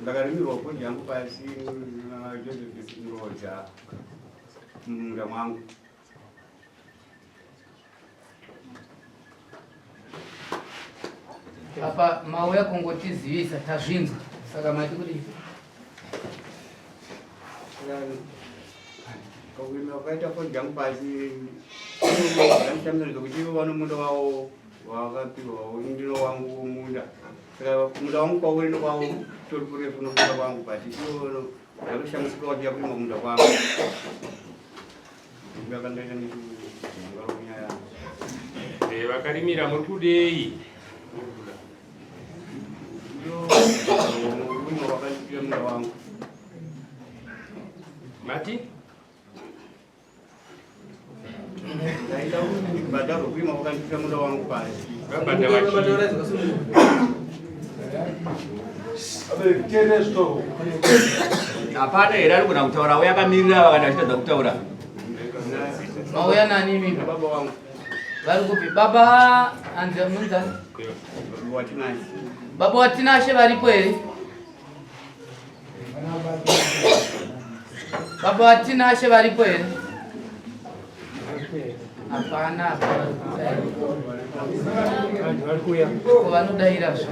ndakarimirwa kuti yangu pasi na Joseph Ngoja munda mwangu. Apa mawe kungotizivisa tazvinzwa saka mati kuti kawina wakaita kuti yangu pasi ndamtamiriza kuti vano munda wavo wakapiwa ndino wangu munda saka munda wangu kwauri kwawo tori kurefu nomunda wangu pati iwo ndakushamisa kuti yakurima munda kwangu ndakandaita ndikunyaya vakarimira mutudei Mati? Naita badaro kuima wakandika muda wangu pale. Babada wachi. Abe keresto. Apana era kuna kutaura wakamirira vakandashitadza kutaura. mauya nani mimi? Baba wangu. Vari kupi? Baba anza munza. Baba watinashe varipo here? Baba watinashe varipo here? Hapana. Vanodaira zvo.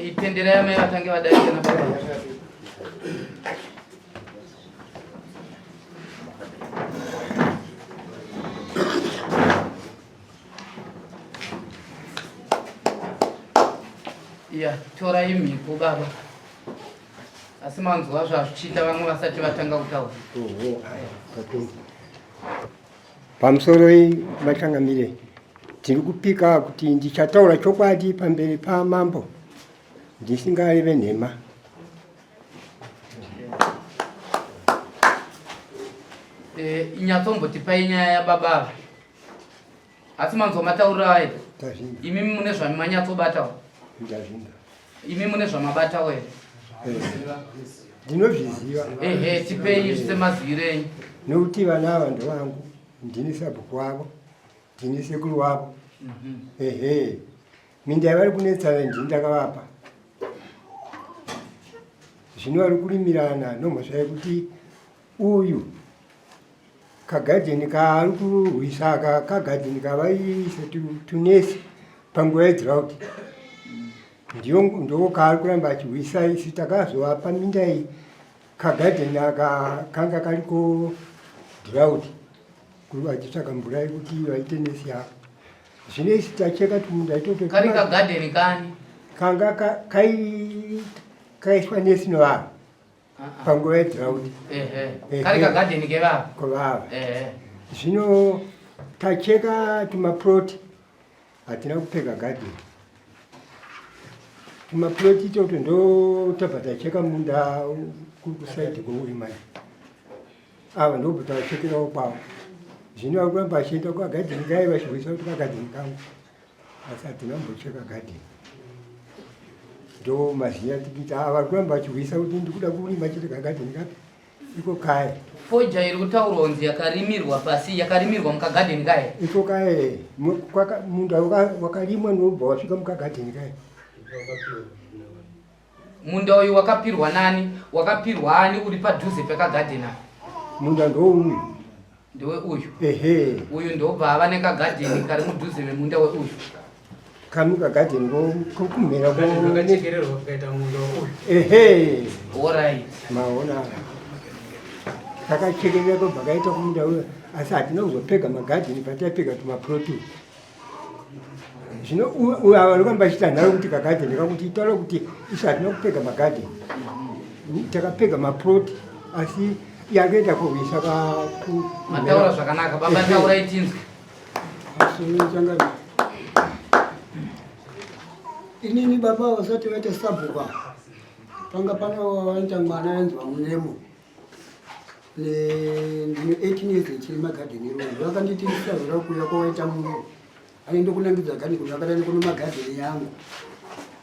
Itendera yamai vatange vadaika na baba. Ya, torai mhiko baba. Asi manzwa zvazvichita vamwe vasati vatanga kutaura. Pamusoro vachangamire tiri kupika kuti ndichataura chokwadi pamberi pamambo ndisingareve nhema. Inyatsombotipai nyaya yababa. Asi manzwa mataurira ayo. Imi mune zvamanyatsobatawo. Imi mune zvamabatawo here. Ndinozviziva. Tipei semazivire. Nokuti vana ava ndo vangu, ndini sabhuku wavo, ndini sekuru wavo. Minda yavari kunetsana ndini ndakavapa. Zvino vari kurimirana nomhosva yekuti uyu kagadheni kaari kurwisa aka kagadheni kavaise tunesi panguva yedhirauti. Ndiko kaari kuramba achirwisa. Isi takazovapa minda iyi kagadheni aka kanga kariko dhirauti vachitsvaga mvura yekuti vaite nesi yavo. Zvino isi tacheka tumunda itoto kari kagadheni kani kanga kaiswa nesi nevanhu panguva yedhirauti. Kari kagadheni kevava kwavava. Zvino tacheka tumaploti, hatina kupfeka gadheni. Tumaploti itoto ndo tabva tacheka munda kusaidhi kweurimai. Ava ndobva tavachekerawo kwavo. Zvino vari kuramba vachienda kukagadheni kai vachirwisa kuti kagadheni kangu. Asi hatina kumbocheka gadheni. Ndo maziya tikiti vari kuramba vachirwisa kuti ndikuda kurima chete kagadheni kapi. Iko kaya. Foja iri kutaura kunzi yakarimirwa pasi, yakarimirwa mukagadheni kaya. Iko kaya. Munda wakarimwa ndobva wasvika mukagadheni kaya. Munda uyu wakapirwa nani? Wakapirwa ani uri padhuze pekagadheni apa? Munda ndouyu. Ndewe uyu. Uyu ndobva ava nekagadheni kari mudhuze memunda weuyu. Kamuka gadheni kokumhera kwakachekererwa kukaita munda uyu. Alright. Maona. Takachekerera kobva kaita kumunda uyu. Asi hatina kuzopfeka magadheni patapfeka tumaploti. Zvino ava vari kuramba vachita nharo kuti kagadheni kakuti taura kuti isu hatina kupfeka magadheni. Takapfeka maploti asi yakaenda kurwisa mataura zvakanaka baba taura itinzwe. Inini baba wasati vaite sabhuku panga pane waita mwana ainzwa Munemo. ndine 18 years ndichiri magadheni rondo. Vakanditi ndisazora kuuya kwawaita munhu anoenda kunangidza gani kuti vakadani kuno magadheni yangu.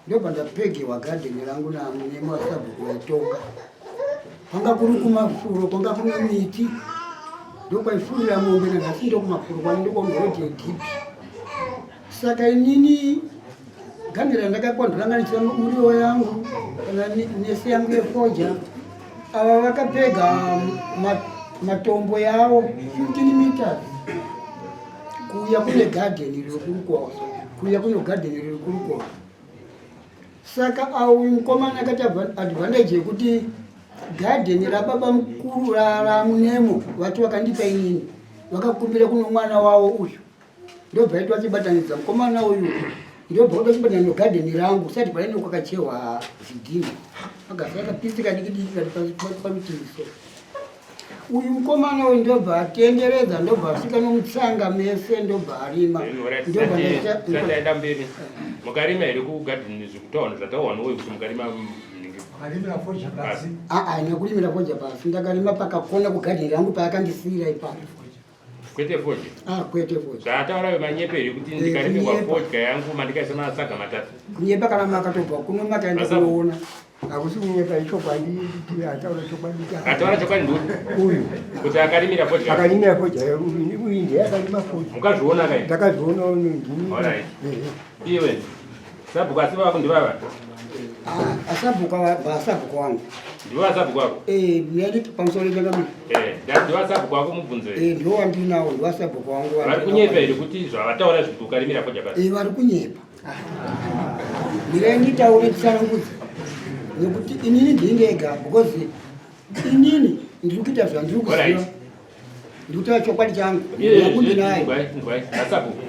Ndobva ndapegewa gadheni rangu naSabhuku waitoka. Kwanga kuri kumafuro, kwanga kune miti. Ndokwaifurira mombe nanhasi ndokumafuro kwanoenda kwamurodhi yedhipi. Saka inini gamira ndakakondranganisira muriwo yangu kana nesi yangu yefoja. Ava vakapega matombo yavo 15 meters kuuya kune gadheni riri kurukwawo, kuuya kune gadheni riri kurukwawo. Saka auyu mukomana akati advantage yekuti gadheni rababa mukuru ramunemo vati vakandipa inini vakakumbira kuno mwana wavo uyu. Ndobva aitwa chibatanidza mukomana uyu ndobva oda chibatanidza gadheni rangu sati paine kwakachewa zvidhina akasaka pisika dikidiki kati parutiso. Uyu mukomana uyu ndobva atenderedza, ndobva asvika nomutsanga mese, ndobva arima. Ndaenda mberi mukarima here kugadheni zvekutaona zvataona uye kuti mukarima Akarimira foja pasi. Nekurimira foja pasi. Ndakarima pakakona kugadheni rangu paakandisiyira ipapo. kwete foja? Kwete foja. Zvataura manyeperi kuti ndikarimirwa foja yangu mandikaisa masaga matatu. Kunyepa kana makatobva kuno makaenda kuona. Akusi kunyepa ichokwadi kuti ataura chokwadi. Ataura chokwadi nduti Uyu kuti akarimira foja. Akarimira foja uyu ndiye akarima foja. Mukazviona kai? Ndakazviona uyu. Alright. Iwe Sabhuku asi vako ndivava? Sabhuku wangu. Ndiwa Sabhuku wako? Ndiyani pamusoro pegamira. Ndiwa Sabhuku wako mubvunzo here? Ndiwo wandinawo, ndiwa Sabhuku wangu. Vari kunyepa here kuti zvavataura zvikuti ukarimira foja pasi? Vari kunyepa. Ndirai nditaure tsanangudza. Nekuti inini ndingega because inini ndiri kuita zvandiri kuziva. Ndikutaura chokwadi changu. Ndwai naSabhuku.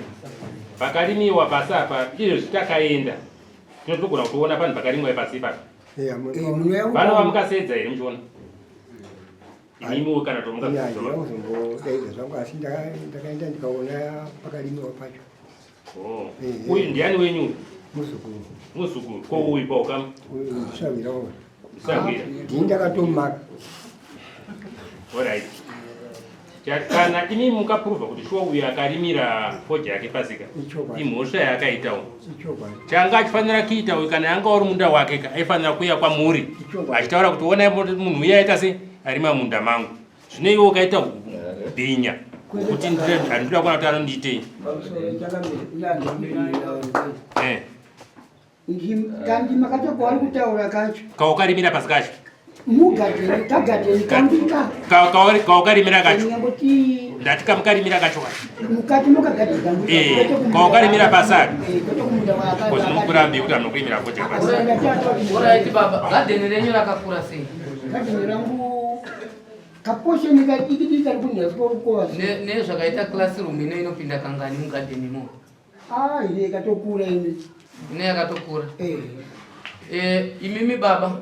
Pakarimiwa pasi apa izvo zvitakaenda tinotogona kutoona panhu pakarimwa pasi ipapo. Vana vamukasedza here muchiona? Imimiwo kana tomukazozombodaidza zvangu asi ndakaenda ndikaona pakarimiwa pacho. Uyu ndiani wenyu? Muzukuru. Muzukuru. Ko uyu paukama? Ndisavira uyu. Ndisavira. Ndini ndakatomaka. Alright. Kana imi mukaprova kuti shuwa uyu akarimira foja yake pasika imhosva yaakaitawo changa achifanira kuita uyu kana yanga uri munda wake aifanira kuuya kwamuri achitaura kuti onai munhu uya aita se arima munda mangu zvino iwe ukaita bhinya kuti handinoda kuona kuti anondiitei makatokwari kutaura kacho kaukarimira pasi kacho mugadheni kagadheni kambika kaukarimira kacho ndati kamukarimira kacho mukati mukagadheni kambika kaukarimira pasi aka zvinokurambi kuti anokurimira foja pasi. Alright baba, gadheni renyu rakakura sei? Gadheni rangu kaposheni kadiki kari kunyazwa nezvakaita classroom ino inopinda kangani mugadheni mo? Ine yakatokura ine. Ine yakatokura? Imimi baba,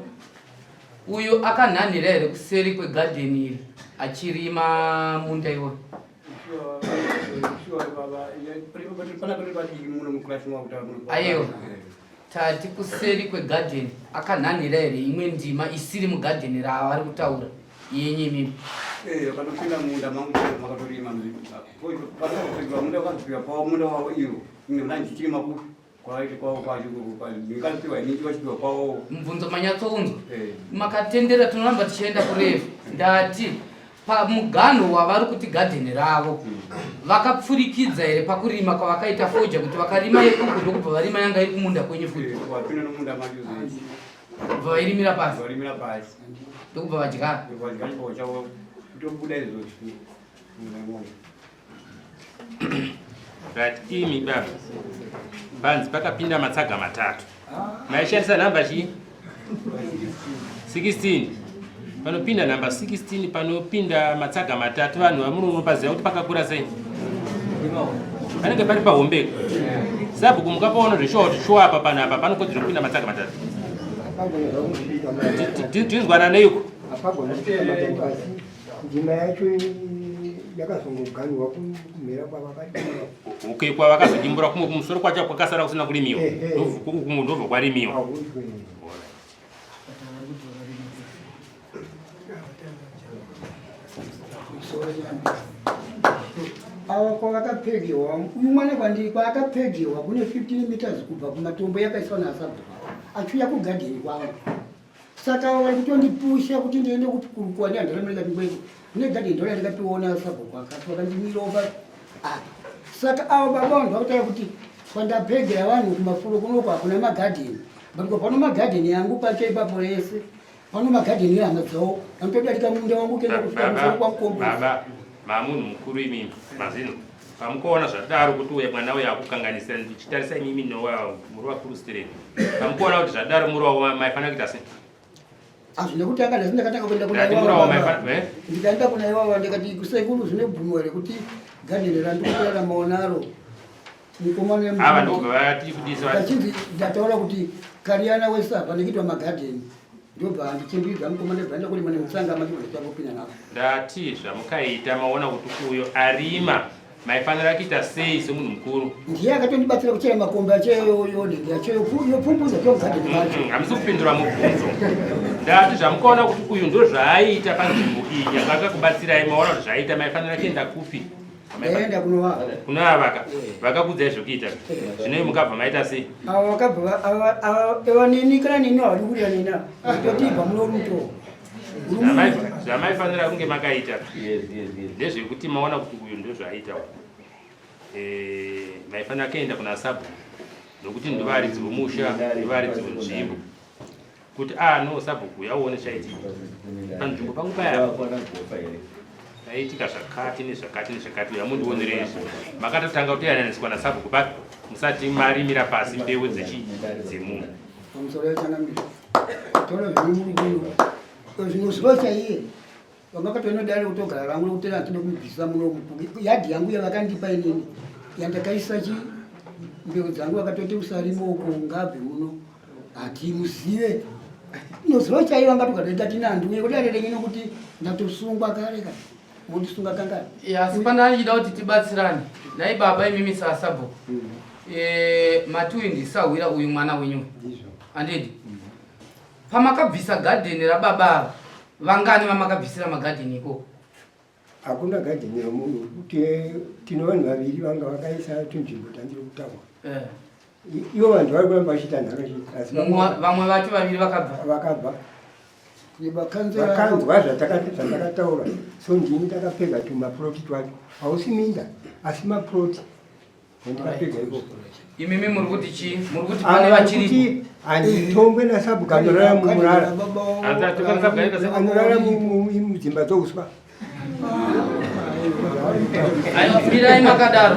uyu akanhanhira here kuseri kwegadheni iri achirima munda iwo? Aiwa, tati kuseri kwegadheni akanhanhira here imwe ndima isiri mugadheni ravari kutaura yenye mimi? Kanopinda munda mangu makatorima munda wakazvika pawo munda wavo iwo munda ndichirima kuti kwaiti kwawo kwanikasiwa iniki vachipiwa kwawo mubvunzo manyatsounzwa makatendera tinoramba tichienda kurefu ndati pamuganho wavari kuti gadheni ravo vakapfurikidza here pakurima kwavakaita foja kuti vakarima yekuku ndokubva varima yanga iri kumunda kwenyu futi vapinda nomunda majuzi kubva vairimira pasi ndokubva vadya chavo kutobuda izvozvi Right, imi baba panzi pakapinda matsaga matatu maishandisa namba chii? 16 panopinda namba 16 panopinda matsaga matatu vanhu vamunopaziva kuti pakakura sei? Panenge pari pahombeko Sabhuku mukapaona zveshuwa kuti shuwa apa panapa panokodzera kupinda matsaga matatu tinzwana neiko? Ndima yacho yakazongoganhwa kumhera kwavakarimwa. Okay, kwavakazojimbura kumwe kumusoro kwacho kwakasara kusina kurimiwa ndobva kwarimiwa. awa kwavakapegiwa uyu mwana kwandiri kwaakapegiwa kune 15 meters kubva kumatombo yakaiswa naSabhuku achiuya kugadheni kwangu. Saka vari kutondipusha kuti ndiende kukurukwa neandara ndikati kwedu kune gadheni ndora ndikapiwa naSabhuku akati vakandimiropa. Saka avo baba vanhu vakutaura kuti kwandapegera vanhu kumafuro kunoko hakuna magadheni, but pano magadheni yangu pacho ipapo rese pano magadheni ehama dzavo anotodarika munda wangu kuenda kusvika kwamukombo. Baba mamunhu mukuru imimi mazino pamukoona zvadaro kuti uya mwana uya akukanganisira ndichitarisa imimi nowa muri wakuru straight pamukoona kuti zvadaro muri wawo maifanira kuita sei? Hazvina kutanga ndasi ndakatanga kuenda kuna iwavo ndikaenda kuna iwavo ndikati kusekuru zvine bvumo here kuti gadheni randikutoraramawo naro mukomana ava ndobva vati kudisa vachinzi ndataura kuti kariyana wesapa ndikuitwa magadheni ndobva handichimbidza mukomana bvaenda kurima nemutsanga machizotangopinda navo ndati zvamukaita maona kuti uyo arima maifanira kuita sei semunhu mukuru? Ndiye akatondibatsira kuchera makomba achoyopumbuza togadheni macho. Hamisi kupindura mubvunzo. Ndati zvamukaona kuti uyu ndo zvaaita panzvimbo iyi yakakakubatsirai maona kuti zvaaita maifanira kuenda kupi? Ndaenda kunovaka vakakudzai zvokuita zvino mukabva maita sei? Ava vakabva eva nini kana nini havadi kurira nina totibva muno ruto zvamaifanira kunge makaita ndezvekuti maona kuti uyu ndo zvaaita maifanira kuenda kuna Sabhuku nokuti ndovaridzi vomusha ndovaridzi vonzvimbo kuti no Sabhuku yaone chaitika panzvimbo pangu paya aitika zvakati nezvakati nezvakati uya mundionerezvo makatotanga kutoyananiswa naSabhuku pa musati marimira pasi mbeu dzemunhu zvinozviva chaiye vamakatoinodare kutogara rangu nekutera atide kumubvisa muno yadhi yangu yavakandipa inini yandakaisa mbeu dzangu vakatoti usarimoko ngabve muno hatimuzive inoziva chaiye vangatogadaita tinanduye kuti arerenyino kuti ndatosungwa kare ka mundisunga kangani asi pana achida kuti tibatsirane nai baba imimi saSabhuku matiuindisahwira uyu mwana wenyu andidi pamakabvisa gadheni rababa vangani vamakabvisira magadheni iko? Hakuna gadheni yomunhu kuti tino vanhu vaviri vanga vakaisa tunzvimbo tandiri kutaura ivo vanhu vari kuramba vachiita nharo vamwe vacho vaviri vakabva vakanzwa zvatakataura so ndini takapedza tumapuroti twacho hausi minda asi mapuroti ndikapedza ipo. Imimi muri kuti chii? Muri kuti pane vachiri Handitongwe naSabhuku anorara muMurara anorara mudzimba dzouswa. Mirai makadaro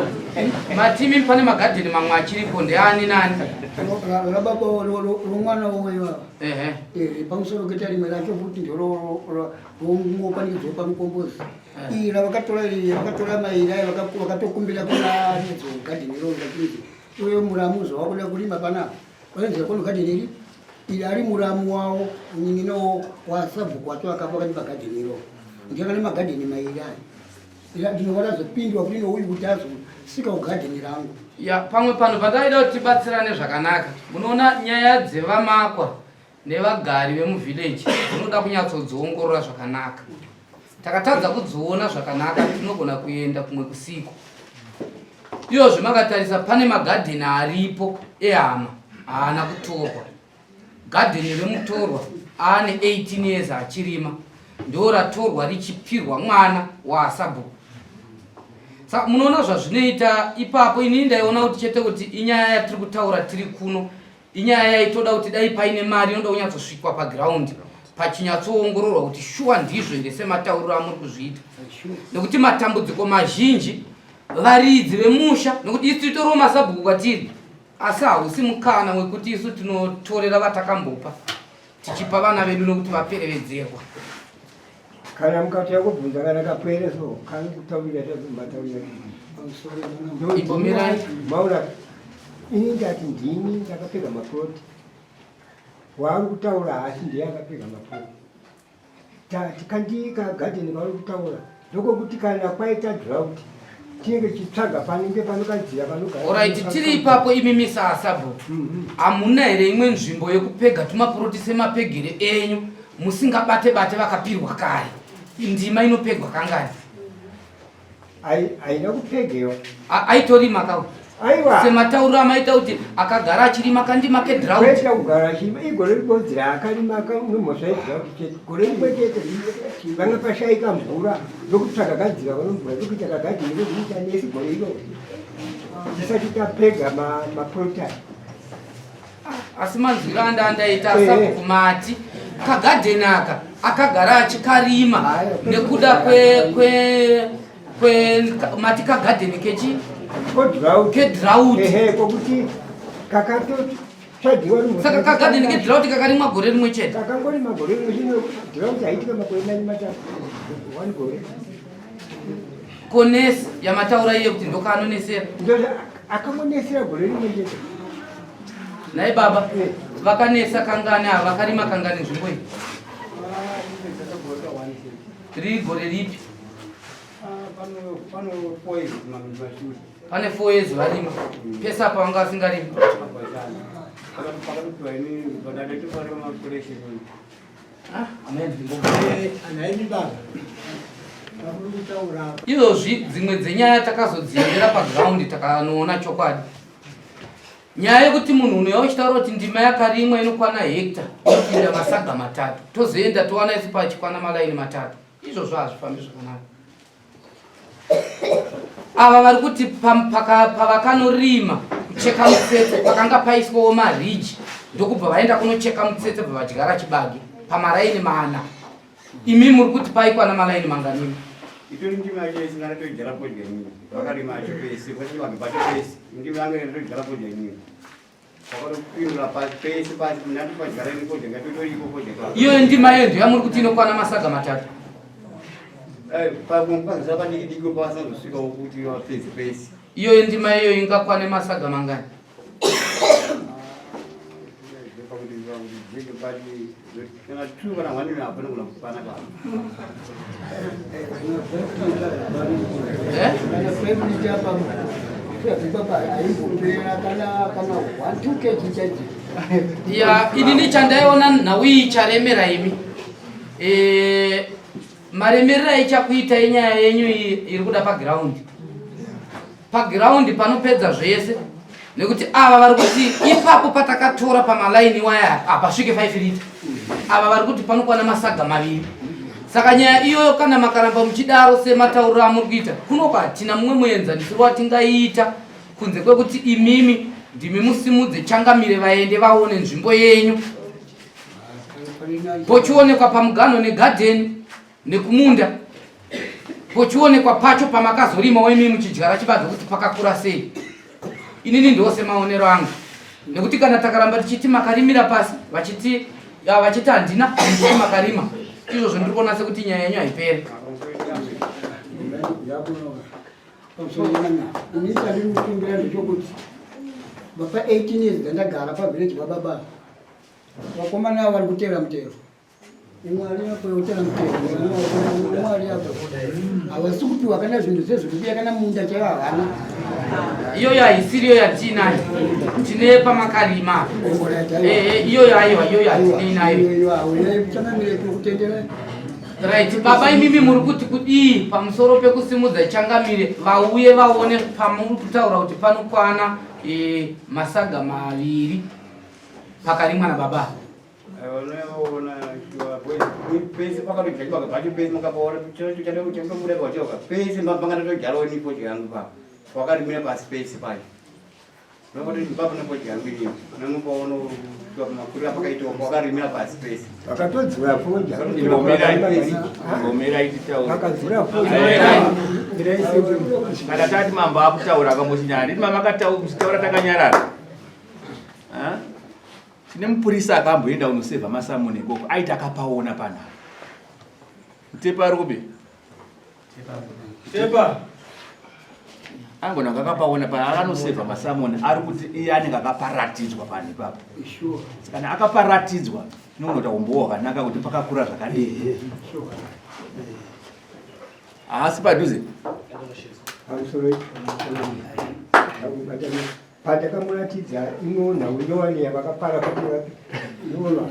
matimi pane magadheni mamwe achiripo ndeani nani? Rababa romwana wowewa pamusoro keta rimwe racho futi ndorongopanikidzwa pamukombozi iri ravakatora mairi ayo vakatokumbira kuna nedzo gadheni iro vachiti uye muramuzo wakuda kurima panapa vaenzera kono gadheni iri ari muramu wavo nyingino waSabhuku wacho akapa pakati pagadheni iro ndiyakane magadheni mairi ayo ndinoona zvopindwa kuti nouyu kuti azosika kugadheni rangu pamwe pano pandaida kuti tibatsirane zvakanaka. Munoona nyaya dzevamakwa nevagari vemuvhileji dzinoda kunyatsodziongorora zvakanaka. Takatadza kudziona zvakanaka tinogona kuenda kumwe kusiku. Iyozve makatarisa pane magadheni aripo ehama haana kutorwa. Gadheni remutorwa ane 18 years achirima ndo ratorwa richipirwa mwana waSabhuku. Saka munoona zvazvinoita ipapo inini ndaiona kuti chete kuti inyaya yatiri kutaura tiri kuno inyaya yaitoda kuti dai paine mari inoda kunyatsosvikwa paground pachinyatsoongororwa kuti shuwa ndizvo ende sematauriro amuri kuzviita nekuti matambudziko mazhinji varidzi vemusha nekuti isu titoriwo maSabhuku kwatiri asi hausi mukana wekuti isu tinotorera vatakambopa tichipa vana vedu nokuti vaperevedzerwa. Kana mukati yakubvunza kana kapere so kana kutaurira mataurira ibomirai maura ini ndati ndini ndakapfeka maploti waari kutaura hasi ndiye akapfeka maploti tikandika gadheni vaari kutaura ndokokuti kana kwaita drought tinenge chitsvaga panenge panokadzira panogara. Alright, tiri ipapo imimi saSabhuku hamuna here imwe nzvimbo yekupega tumaploti semapegere enyu musingabate bate vakapirwa kare ndima inopegwa kangani? aina kupegeyo aitorima kawo aiwa sematauro amaita kuti akagara achirima kandima kedrought kwete kugara achirima igore ribodzi akarima nomosvaidza kuti gore rimwe chete vanga pashaika mvura ndokutsvaga gadzira vanomvura ndokuti akagadhini vezviita nesi gore iro tisati tapega maprotani asi manzwiro andaita Sabhuku mati kagadheni aka akagara achikarima nekuda mati kagadheni kedrought kokuti kakatotsvagiwa saka kagadheni kedrought kakarimwa gore rimwe chete kakangori magore rimwe chete drought haitika makore 9 matatu 1 gore konesi yamataura iye kuti ndokanonesera akamonesera gore rimwe chete nai baba vakanesa kangani ava vakarima kangani nzvimbo iyi riri gore ripi pane 4 years varima pesa apa vanga vasingarimi izvozvi dzimwe dzenyaya takazodziendera pagiraundi takanoona chokwadi nyaya yekuti munhu unoya uchitaura kuti ndima yakarimwa inokwana hekta inopinda masaga 3 tozoenda towana isu pachikwana malaini 3 izvozvo hazvifambi zvakanaka ava vari kuti pavakanorima kucheka mutsetse pakanga paiswawo mariji ndokubva vaenda kunocheka mutsetse bva vadyara chibage pamaraini 4 imi muri kuti paikwana malaini manganini itori ndima yacho isingana toidyara podya nyini vakarima acho pese kwati vanhu pacho pese ndima yange toidyara podya nyini vakatopindura pese pasi mnati padyara ini podya ngatotoripo podya iyo ndima iyo ndiyo yamuri kuti inokwana masaga 3 pamupazisa padikidiki pavasazosvikawo kuti vapedze pese iyo ndima iyo ingakwane masaga mangani ya inini chandaiona nhauyi charemera imi maremerero aichakuita inyaya yenyu iri kuda pagiraundi panopedza zvese nekuti ava vari kuti ipapo patakatora pamalaini waya hapasvike 5 lita ava vari kuti panokwana masaga 2 saka nyaya iyoyo kana makaramba muchidaro sematauriro amuri kuita kunoko hatina mumwe muenzaniso watingaiita kunze kwekuti imimi ndimi musimudze changamire vaende vaone nzvimbo yenyu pochionekwa pamuganho negadheni nekumunda pochionekwa pacho pamakazorima wemi muchidyara chibage kuti pakakura sei inini ndose maonero angu nekuti kana takaramba tichiti makarimira pasi vachiti handina kuti makarima izvozvo ndiri kuona sekuti nyaya yenyu haiperi vapa 18 years ndandagara pavillage vababa vakomana vari kutera mutero imwari yapo yotera mutero imwari yapo havasi kupiwa kana zvinhu zvezvekubiya kana munda chaivo havana iyoyo haisiriyo yatinayo tine pamakarima iyoyo aiwa iyoyo hatinei nayo kutendera right baba imimi muri kuti kudii pamusoro pekusimudza changamire vauye vaone pamuri kutaura kuti panokwana masaga 2 pakarimwa nababa pese pakatodyarwa pacho pese makapaona chadomurevachoka pese mangatotodyarawo nipodya yangu pa wakarimira pasi pese pacho nokotipapona podya yangu iriyo nemupaona makurira pakaitawo wakarimira pasi pese vakatodzura foja ngomera ititaura vakadzura foja kana tati mambo akutaura akambochinyana nditi mamakataura takanyarara tine mupurisa akamboenda unosevha masamoni ikoko aiti akapaona panapa mutepa ari kubi tepa angona ngakapaona pa akanosevha masamoni ari kuti iye anenge akaparatidzwa pani papo kana akaparatidzwa noona kuti umbowa wakanaka kuti pakakura zvakadii asi padhuze pandakamuratidza inona unowania vakapara iona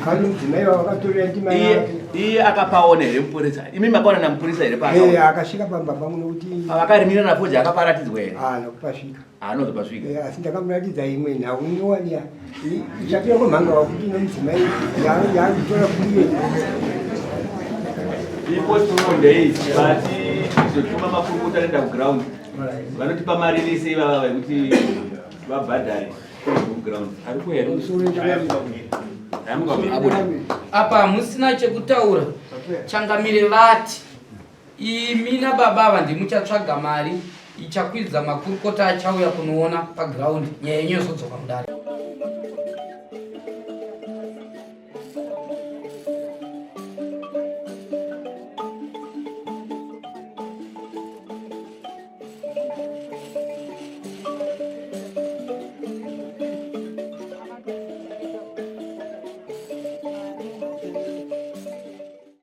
kani mudzimai wavakatorera ndima yake iye akapaona here mupurisa imi makaona namupurisa here akasvika pambaba muno kuti pavakarimira nafoja akaparatidzwa here kupasvika anozopasvika asi ndakamuratidza imwe nhau inowania ichapira kumhanga wakuti nomudzimai yakutora kuriye ipotimondeis bati izotuma makurukota nenda kuground vanotipa maririsi ivava vekuti vabhadhare kuground apa hamusina chekutaura changamire vati imi nababa ava ndimuchatsvaga mari ichakwidza makurukota achauya kunoona paground nyaya yenyu yozodzoka mudare